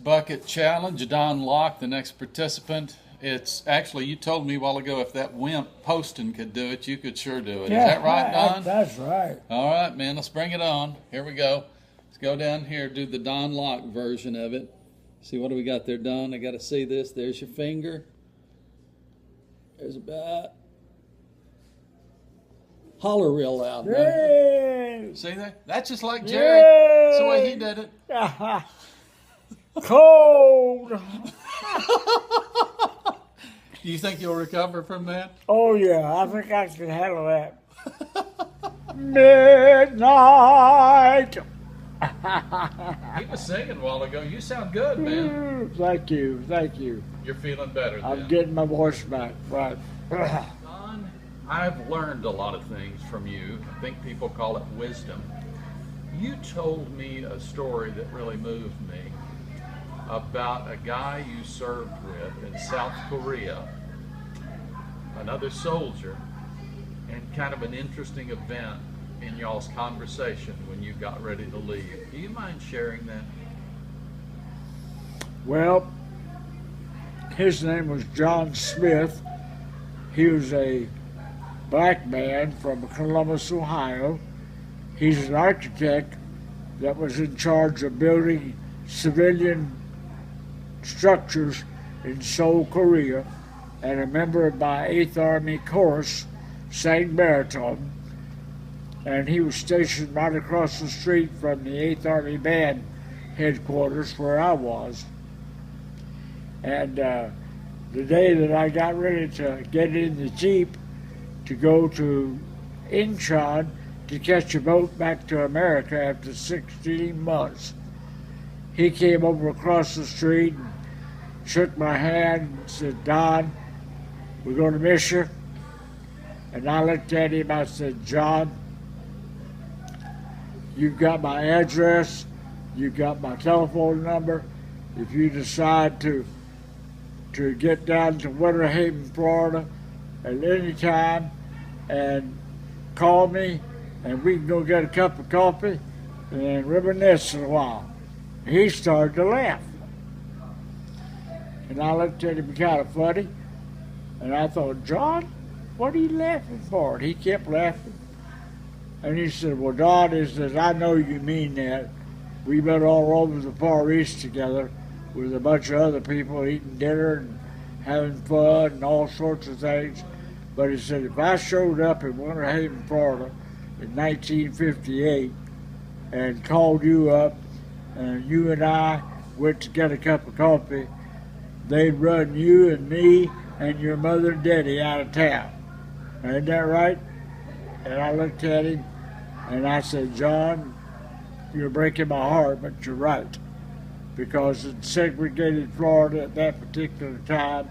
bucket challenge. Don Locke, the next participant. It's actually, you told me a while ago if that wimp Poston could do it, you could sure do it. Yeah, is that right, Don? That's right. All right, man, let's bring it on. Here we go. Let's go down here, do the Don Locke version of it. See, what do we got there, Don? I got to see this. There's your finger. There's about. Holler real loud, man. Yay! See that? That's just like Jerry. Yay! That's the way he did it. Cold. Do you think you'll recover from that? Oh yeah, I think I can handle that. Midnight. He was singing a while ago. You sound good, man. Thank you, thank you. You're feeling better then. I'm getting my voice back, right. Don, I've learned a lot of things from you. I think people call it wisdom. You told me a story that really moved me about a guy you served with in South Korea, another soldier, and kind of an interesting event in y'all's conversation when you got ready to leave. Do you mind sharing that? Well, his name was John Smith. He was a black man from Columbus, Ohio. He's an architect that was in charge of building civilian structures in Seoul, Korea, and a member of my 8th Army Chorus, sang baritone. And he was stationed right across the street from the 8th Army Band headquarters where I was. And the day that I got ready to get in the Jeep to go to Incheon to catch a boat back to America after 16 months, he came over across the street and shook my hand and said, "Don, we're going to miss you." And I looked at him, I said, "John, you've got my address, you've got my telephone number. If you decide to get down to Winter Haven, Florida at any time and call me and we can go get a cup of coffee and reminisce a while." He started to laugh. And I looked at him kind of funny, and I thought, "John, what are you laughing for?" And he kept laughing. And he said, "Well, Don," he says, "I know you mean that. We've been all over the Far East together with a bunch of other people eating dinner and having fun and all sorts of things. But," he said, "if I showed up in Winter Haven, Florida in 1958 and called you up and you and I went to get a cup of coffee, they'd run you and me and your mother and daddy out of town. Ain't that right?" And I looked at him and I said, "John, you're breaking my heart, but you're right. Because in segregated Florida at that particular time,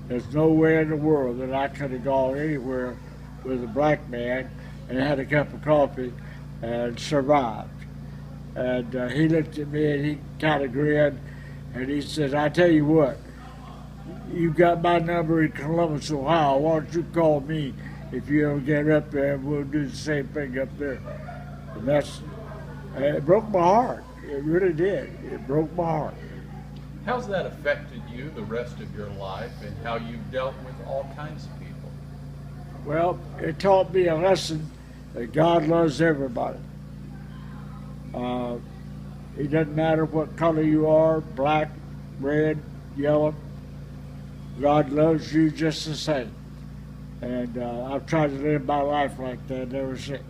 there's nowhere in the world that I could have gone anywhere with a black man and had a cup of coffee and survived." And he looked at me and he kind of grinned and he said, "I tell you what, you got my number in Columbus, Ohio. Why don't you call me if you ever get up there, and we'll do the same thing up there." And it broke my heart. It really did. It broke my heart. How's that affected you the rest of your life and how you've dealt with all kinds of people? Well, it taught me a lesson that God loves everybody. It doesn't matter what color you are, black, red, yellow. God loves you just the same. And I've tried to live my life like that ever since.